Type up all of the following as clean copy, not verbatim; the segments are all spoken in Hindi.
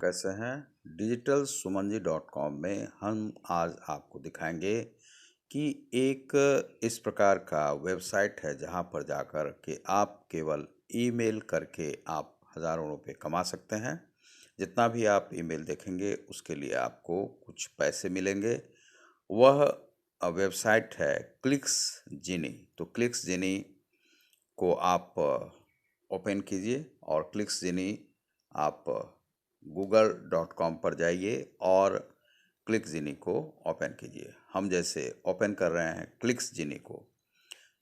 कैसे हैं? digitalsumanji.com में हम आज आपको दिखाएंगे कि एक इस प्रकार का वेबसाइट है जहां पर जाकर के आप केवल ईमेल करके आप हज़ारों रुपए कमा सकते हैं। जितना भी आप ईमेल देखेंगे उसके लिए आपको कुछ पैसे मिलेंगे। वह वेबसाइट है क्लिक्स जिनी। तो क्लिक्स जिनी को आप ओपन कीजिए और क्लिक्स जिनी आप google.com पर जाइए और क्लिक्स जिनी को ओपन कीजिए। हम जैसे ओपन कर रहे हैं क्लिक्स जिनी को,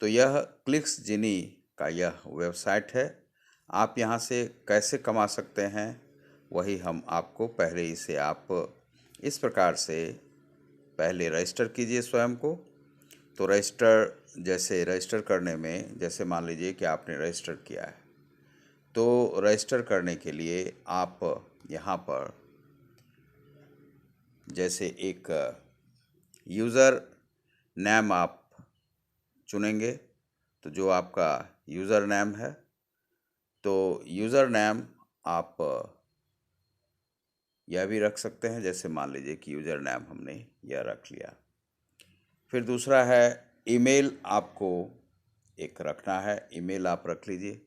तो यह क्लिक्स जिनी का यह वेबसाइट है। आप यहाँ से कैसे कमा सकते हैं वही हम आपको पहले ही से आप इस प्रकार से पहले रजिस्टर कीजिए स्वयं को। तो रजिस्टर करने में जैसे मान लीजिए कि आपने रजिस्टर किया है, तो रजिस्टर करने के लिए आप यहाँ पर जैसे एक यूज़र नेम आप चुनेंगे। तो जो आपका यूज़र नेम है, तो यूज़र नेम आप यह भी रख सकते हैं। जैसे मान लीजिए कि यूज़र नेम हमने यह रख लिया। फिर दूसरा है ईमेल, आपको एक रखना है, ईमेल आप रख लीजिए।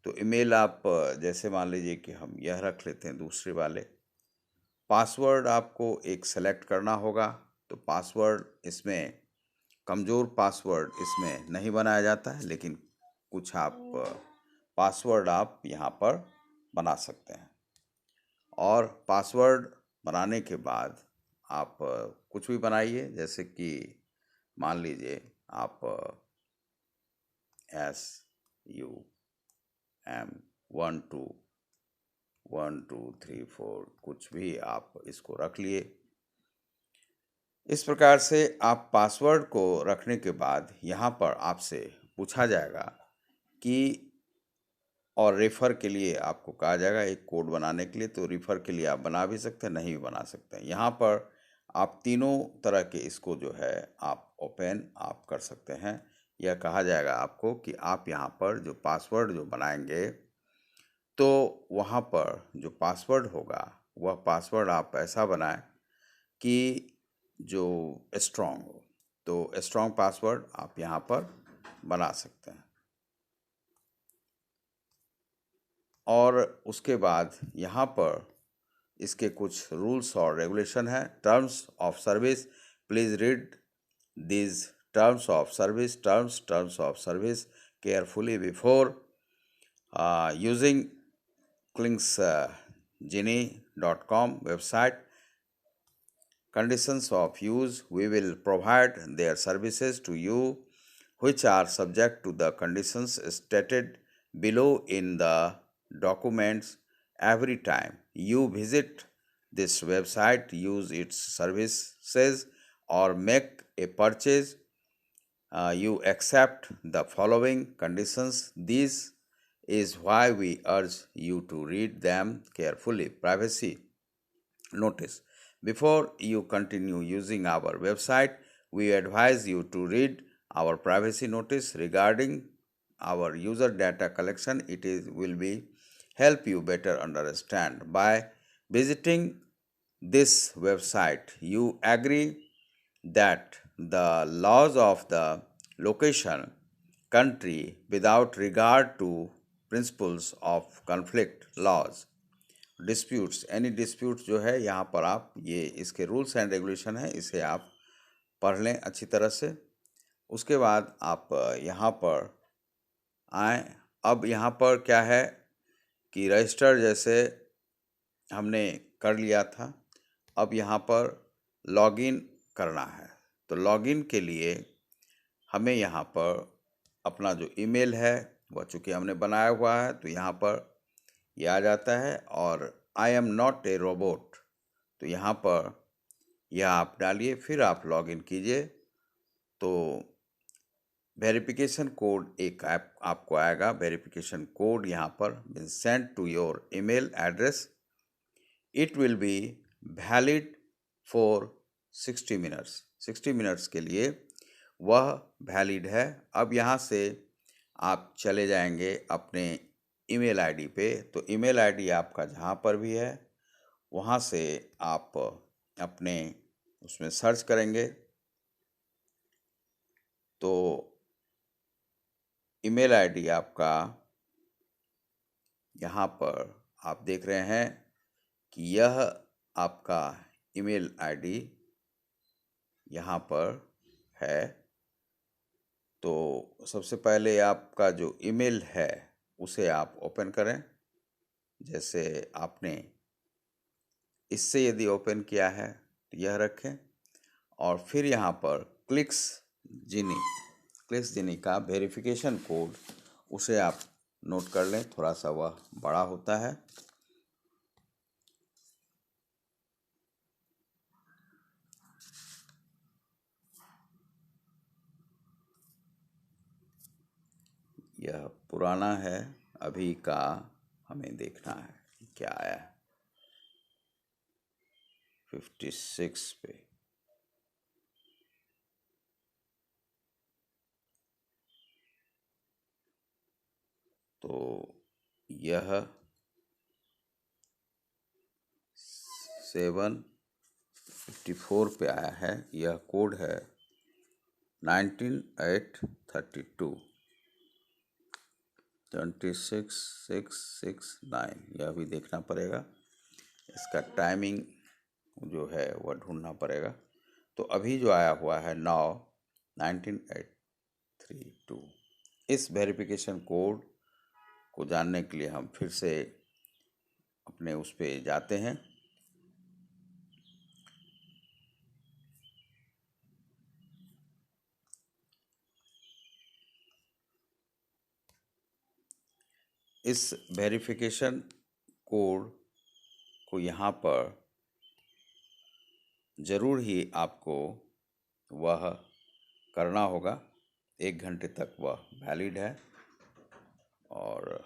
तो ईमेल आप जैसे मान लीजिए कि हम यह रख लेते हैं दूसरे वाले। पासवर्ड आपको एक सेलेक्ट करना होगा। तो पासवर्ड इसमें कमज़ोर पासवर्ड इसमें नहीं बनाया जाता है, लेकिन कुछ आप पासवर्ड आप यहाँ पर बना सकते हैं। और पासवर्ड बनाने के बाद आप कुछ भी बनाइए। जैसे कि मान लीजिए आप SUM12 कुछ भी आप इसको रख लिए। इस प्रकार से आप पासवर्ड को रखने के बाद यहाँ पर आपसे पूछा जाएगा कि और रेफ़र के लिए आपको कहा जाएगा एक कोड बनाने के लिए। तो रेफ़र के लिए आप बना भी सकते हैं, नहीं भी बना सकते हैं। यहाँ पर आप तीनों तरह के इसको जो है आप ओपन आप कर सकते हैं। यह कहा जाएगा आपको कि आप यहाँ पर जो पासवर्ड जो बनाएंगे, तो वहाँ पर जो पासवर्ड होगा वह पासवर्ड आप ऐसा बनाएं कि जो स्ट्रॉन्ग हो। तो स्ट्रॉन्ग पासवर्ड आप यहाँ पर बना सकते हैं। और उसके बाद यहाँ पर इसके कुछ रूल्स और रेगुलेशन है। Terms of service, please read these terms of service carefully before using clinksgenie.com website. Conditions of use: we will provide their services to you which are subject to the conditions stated below in the documents. Every time you visit this website, use its services or make a purchase, you accept the following conditions. These is why we urge you to read them carefully. Privacy notice: before you continue using our website, we advise you to read our privacy notice regarding our user data collection. Will be help you better understand. By visiting this website, you agree that the laws of the location country without regard to principles of conflict laws, disputes, any disputes जो है यहाँ पर आप ये इसके रूल्स एंड रेगुलेशन है, इसे आप पढ़ लें अच्छी तरह से। उसके बाद आप यहाँ पर आएँ। अब यहाँ पर क्या है कि रजिस्टर जैसे हमने कर लिया था, अब यहाँ पर लॉगिन करना है। तो लॉगिन के लिए हमें यहाँ पर अपना जो ईमेल है वह चूँकि हमने बनाया हुआ है, तो यहाँ पर ये आ जाता है। और I am not a robot, तो यहाँ पर यह आप डालिए, फिर आप लॉगिन कीजिए। तो वेरिफिकेशन कोड एक ऐप आपको आएगा। वेरिफिकेशन कोड यहाँ पर send to your email address. It will be valid for 60 minutes. 60 minutes के लिए वह वैलिड है। अब यहाँ से आप चले जाएंगे अपने ईमेल आईडी पे। तो ईमेल आईडी आपका जहाँ पर भी है वहाँ से आप अपने उसमें सर्च करेंगे तो ईमेल आईडी आपका यहाँ पर आप देख रहे हैं कि यह आपका ईमेल आईडी यहाँ पर है। तो सबसे पहले आपका जो ईमेल है उसे आप ओपन करें। जैसे आपने इससे यदि ओपन किया है तो यह रखें और फिर यहाँ पर क्लिक्स जिनी का वेरिफिकेशन कोड उसे आप नोट कर लें, थोड़ा सा वह बड़ा होता है। यह पुराना है, अभी का हमें देखना है कि क्या आया है। 56 पे तो यह 754 पे आया है। यह कोड है 19832 26669। यह भी देखना पड़ेगा, इसका टाइमिंग जो है वह ढूंढना पड़ेगा। तो अभी जो आया हुआ है 19832, इस वेरिफिकेशन कोड को जानने के लिए हम फिर से अपने उस पे जाते हैं। इस वेरिफिकेशन कोड को यहाँ पर ज़रूर ही आपको वह करना होगा। 1 घंटे तक वह वैलिड है और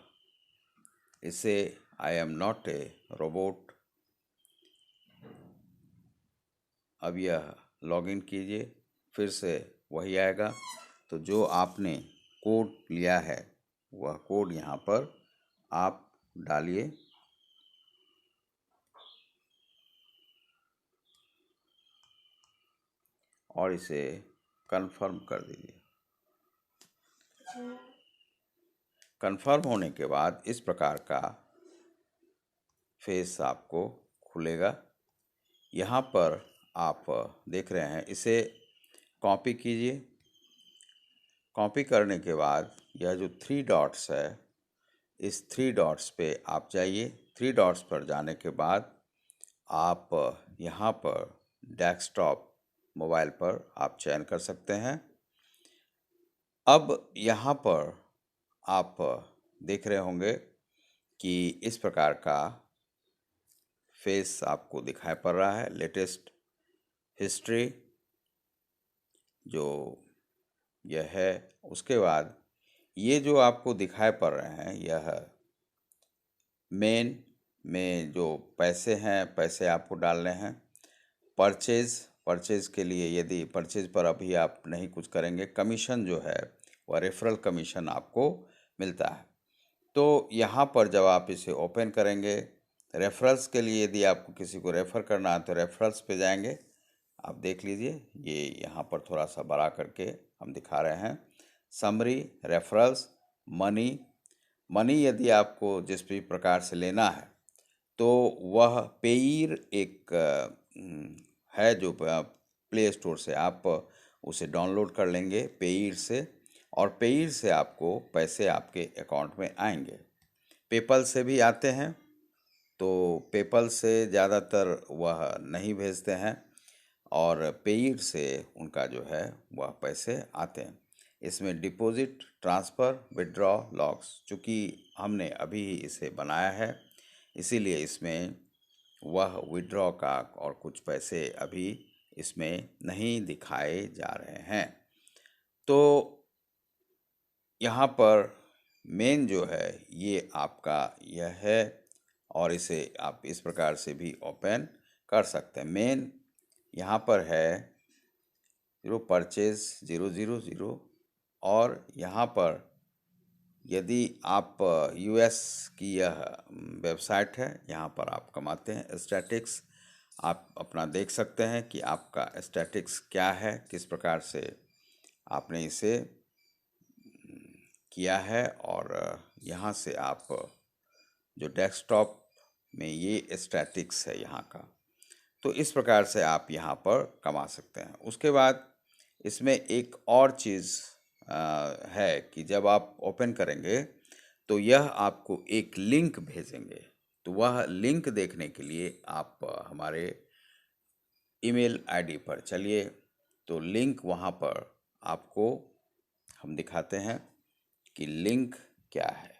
इसे I am not a robot. अब यह लॉगिन कीजिए, फिर से वही आएगा। तो जो आपने कोड लिया है वह कोड यहाँ पर आप डालिए और इसे कंफर्म कर दीजिए। कंफर्म होने के बाद इस प्रकार का फेस आपको खुलेगा। यहाँ पर आप देख रहे हैं, इसे कॉपी कीजिए। कॉपी करने के बाद यह जो 3 डॉट्स है, इस 3 डॉट्स पे आप जाइए। 3 डॉट्स पर जाने के बाद आप यहाँ पर डेस्कटॉप मोबाइल पर आप चयन कर सकते हैं। अब यहाँ पर आप देख रहे होंगे कि इस प्रकार का फेस आपको दिखाई पड़ रहा है। लेटेस्ट हिस्ट्री जो यह है, उसके बाद ये जो आपको दिखाई पड़ रहे हैं, यह मेन में जो पैसे हैं, पैसे आपको डालने हैं। परचेज़ के लिए यदि परचेज़ पर अभी आप नहीं कुछ करेंगे, कमीशन जो है वह रेफरल कमीशन आपको मिलता है। तो यहाँ पर जब आप इसे ओपन करेंगे, रेफरल्स के लिए यदि आपको किसी को रेफ़र करना है तो रेफरल्स पे जाएंगे। आप देख लीजिए, ये यहाँ पर थोड़ा सा बड़ा करके हम दिखा रहे हैं। समरी, रेफरल्स, मनी यदि आपको जिस भी प्रकार से लेना है तो वह पेयर एक है जो प्ले स्टोर से आप उसे डाउनलोड कर लेंगे पेयर से, और पेयर से आपको पैसे आपके अकाउंट में आएंगे। पेपल से भी आते हैं, तो पेपल से ज़्यादातर वह नहीं भेजते हैं और पेयर से उनका जो है वह पैसे आते हैं। इसमें डिपॉजिट, ट्रांसफ़र, विड्रॉ, लॉक्स, चूँकि हमने अभी ही इसे बनाया है इसीलिए इसमें वह विड्रॉ का और कुछ पैसे अभी इसमें नहीं दिखाए जा रहे हैं। तो यहाँ पर मेन जो है ये आपका यह है और इसे आप इस प्रकार से भी ओपन कर सकते हैं। मेन यहाँ पर है 0 परचेज 000 और यहाँ पर यदि आप यूएस की यह वेबसाइट है, यहाँ पर आप कमाते हैं स्टैटिक्स। आप अपना देख सकते हैं कि आपका स्टैटिक्स क्या है, किस प्रकार से आपने इसे किया है। और यहाँ से आप जो डेस्कटॉप में ये स्टैटिक्स है यहाँ का, तो इस प्रकार से आप यहाँ पर कमा सकते हैं। उसके बाद इसमें एक और चीज़ है कि जब आप ओपन करेंगे तो यह आपको एक लिंक भेजेंगे। तो वह लिंक देखने के लिए आप हमारे ईमेल आईडी पर चलिए। तो लिंक वहाँ पर आपको हम दिखाते हैं कि लिंक क्या है।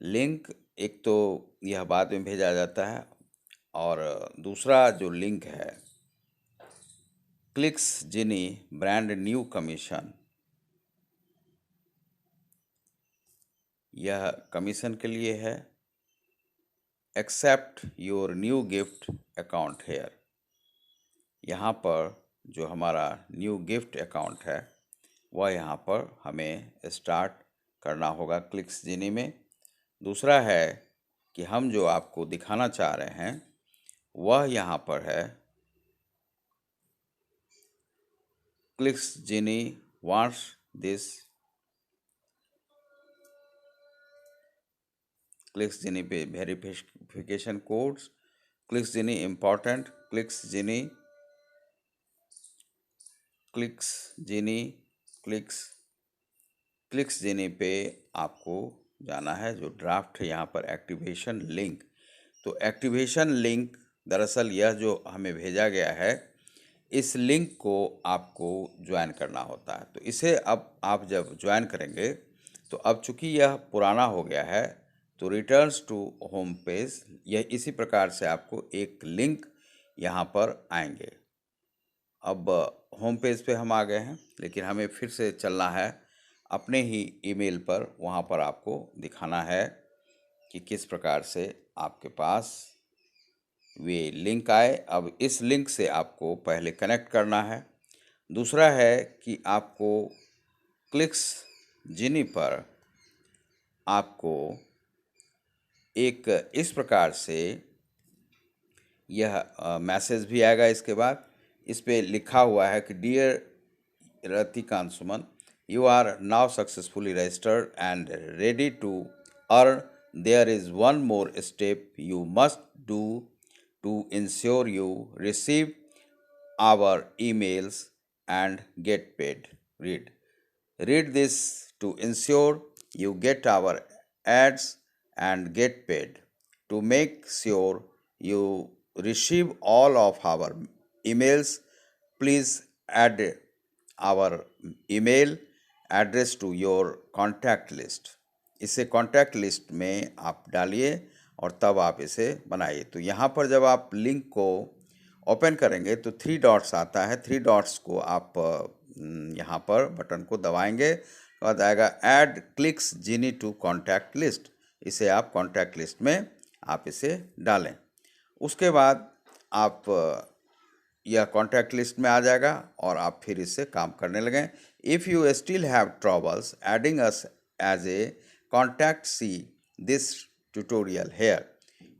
लिंक एक तो यह बाद में भेजा जाता है, और दूसरा जो लिंक है, clicks genie brand new commission, यह कमीशन के लिए है। Accept your new gift account here, यहाँ पर जो हमारा न्यू गिफ्ट अकाउंट है वह यहाँ पर हमें स्टार्ट करना होगा क्लिक्स जिनी में। दूसरा है कि हम जो आपको दिखाना चाह रहे हैं वह यहाँ पर है, clicks genie wants this, clicks genie पे verification codes, clicks genie important, clicks genie clicks genie पे आपको जाना है। जो ड्राफ्ट है यहाँ पर एक्टिवेशन लिंक, तो एक्टिवेशन लिंक दरअसल यह जो हमें भेजा गया है, इस लिंक को आपको ज्वाइन करना होता है। तो इसे अब आप जब ज्वाइन करेंगे तो अब चूंकि यह पुराना हो गया है, तो रिटर्न्स टू होम पेज, यह इसी प्रकार से आपको एक लिंक यहाँ पर आएंगे। अब होम पेज पे हम आ गए हैं, लेकिन हमें फिर से चलना है अपने ही ईमेल पर। वहाँ पर आपको दिखाना है कि किस प्रकार से आपके पास वे लिंक आए। अब इस लिंक से आपको पहले कनेक्ट करना है। दूसरा है कि आपको क्लिक्स जिनी पर आपको एक इस प्रकार से यह मैसेज भी आएगा। इसके बाद इस पे लिखा हुआ है कि dear Ratikant Suman, you are now successfully registered and ready to earn. There is one more step you must do to ensure you receive our emails and get paid. Read this to ensure you get our ads and get paid. To make sure you receive all of our emails, please add our email address to your contact list. इसे कॉन्टैक्ट लिस्ट में आप डालिए और तब आप इसे बनाइए। तो यहाँ पर जब आप लिंक को ओपन करेंगे तो 3 डॉट्स आता है। 3 डॉट्स को आप यहाँ पर बटन को दबाएंगे, तो बाद आएगा add clicks genie to contact list. इसे आप कॉन्टैक्ट लिस्ट में आप इसे डालें। उसके बाद आप यह कॉन्टैक्ट लिस्ट में आ जाएगा और आप फिर इससे काम करने लगें। If you still have troubles adding us as a contact, see this tutorial here.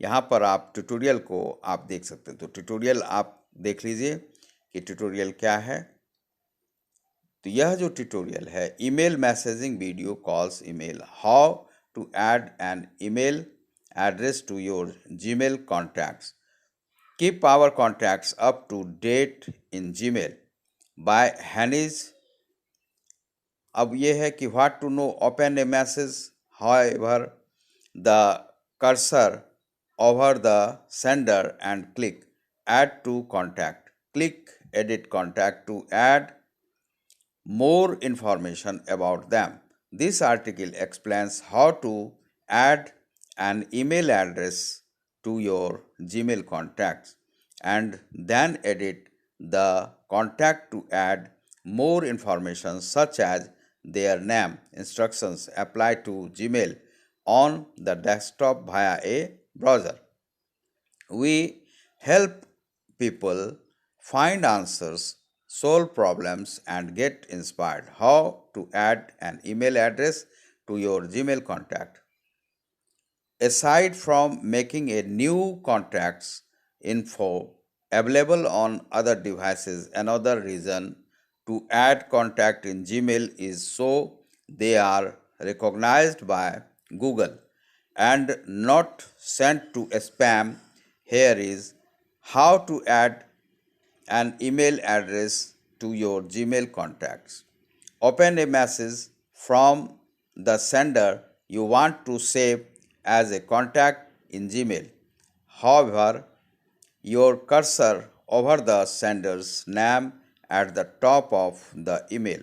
यहाँ पर आप ट्यूटोरियल को आप देख सकते हैं। तो ट्यूटोरियल आप देख लीजिए कि ट्यूटोरियल क्या है। तो यह जो ट्यूटोरियल है, email messaging video calls email, how to add an email address to your Gmail contacts, keep our contacts up to date in Gmail by हैनिज। अब ये है कि what to know, open a message, however the cursor over the sender and click add to contact. Click edit contact to add more information about them. This article explains how to add an email address to your Gmail contacts and then edit the contact to add more information such as their name. Instructions apply to Gmail on the desktop via a browser. We help people find answers, solve problems, and get inspired. How to add an email address? to your Gmail contact. Aside from making a new contacts info available on other devices, another reason to add contact in Gmail is so they are recognized by Google and not sent to spam. Here is how to add an email address to your Gmail contacts. Open a message from the sender you want to save as a contact in Gmail. However, your cursor over the sender's name at the top of the email.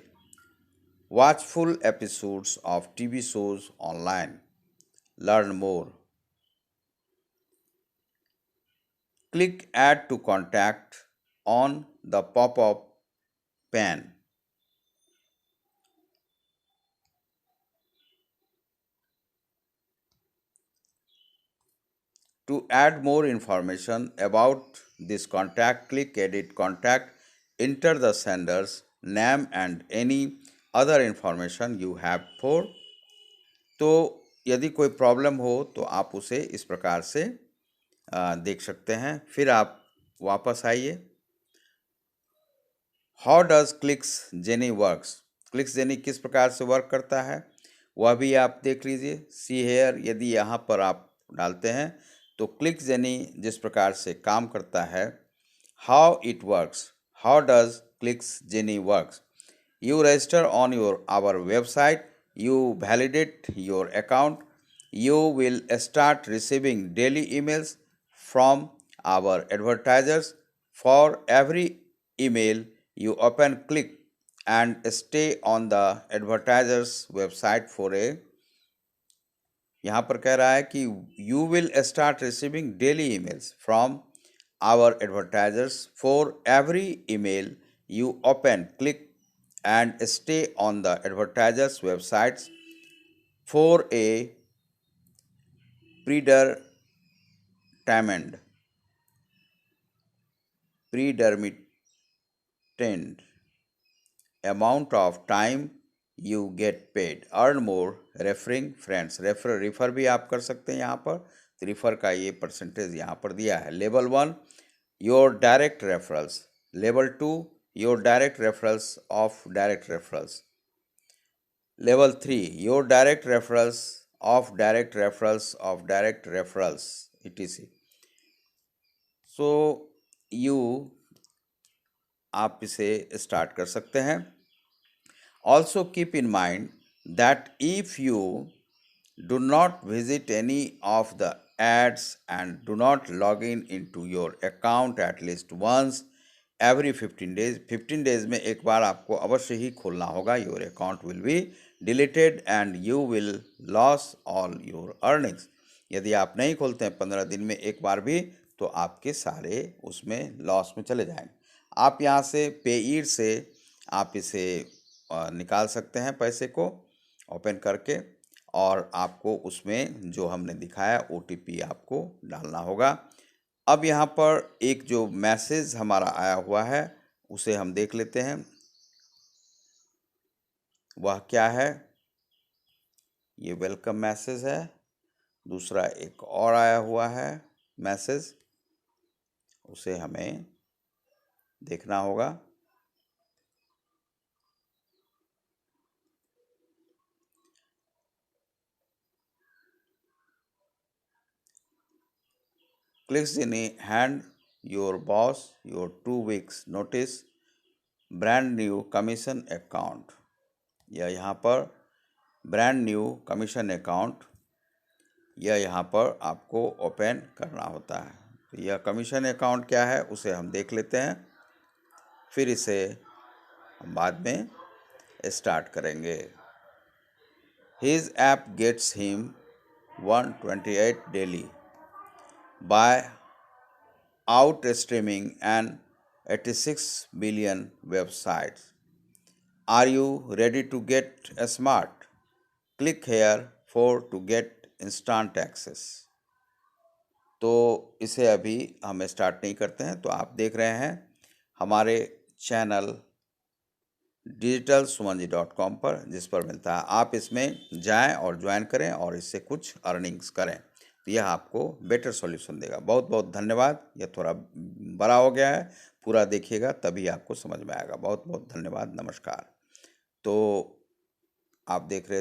Watch full episodes of TV shows online. Learn more. Click Add to Contact on the pop-up pane. To add more information about this contact, click Edit Contact, enter the sender's name and any other information you have for. तो यदि कोई प्रॉब्लम हो तो आप उसे इस प्रकार से देख सकते हैं। फिर आप वापस आइए। How does clicks jenny works, clicks jenny किस प्रकार से वर्क करता है वह भी आप देख लीजिए। सी हेयर, यदि यहाँ पर आप डालते हैं तो क्लिक्स जेनी जिस प्रकार से काम करता है, how it works, how does clicks jenny works. You register on our website, you validate your account, you will start receiving daily emails from our advertisers. For every email you open, click and stay on the advertiser's website for a, यहाँ पर कह रहा है कि you will start receiving daily emails from our advertisers. For every email you open, click and stay on the advertiser's websites for a predetermined amount of time you get paid. Earn more referring friends. Refer भी आप कर सकते हैं यहाँ पर, तो रेफर का ये परसेंटेज यहाँ पर दिया है। Level 1 your direct referrals, level 2 your direct referrals of direct referrals, level 3 your direct referrals of direct referrals of direct referrals, etc. So you आप इसे स्टार्ट कर सकते हैं। Also keep in mind that if you do not visit any of the ads and do not log in into your account at least once every 15 days, 15 days में एक बार आपको अवश्य ही खोलना होगा। Your account will be deleted and you will loss all your earnings. यदि आप नहीं खोलते हैं 15 दिन में एक बार भी तो आपके सारे उसमें लॉस में चले जाएंगे। आप यहाँ से पेईर से आप इसे निकाल सकते हैं पैसे को ओपन करके, और आपको उसमें जो हमने दिखाया OTP आपको डालना होगा। अब यहाँ पर एक जो मैसेज हमारा आया हुआ है उसे हम देख लेते हैं, वह क्या है। ये वेलकम मैसेज है। दूसरा एक और आया हुआ है मैसेज, उसे हमें देखना होगा। Clicks in hand your boss your 2 weeks notice brand new commission account, या यहाँ पर ब्रांड न्यू कमीशन अकाउंट, यह यहाँ पर आपको ओपन करना होता है। तो यह कमीशन अकाउंट क्या है उसे हम देख लेते हैं, फिर इसे हम बाद में स्टार्ट करेंगे। His app gets him 128 daily by outstreaming and 86 billion websites. Are you ready to get smart? Click here for to get instant access. तो इसे अभी हम स्टार्ट नहीं करते हैं। तो आप देख रहे हैं हमारे चैनल digitalsumanji.com पर, जिस पर मिलता है। आप इसमें जाएं और ज्वाइन करें और इससे कुछ अर्निंग्स करें, तो यह आपको बेटर सॉल्यूशन देगा। बहुत बहुत धन्यवाद। यह थोड़ा बड़ा हो गया है, पूरा देखिएगा तभी आपको समझ में आएगा। बहुत बहुत धन्यवाद, नमस्कार। तो आप देख रहे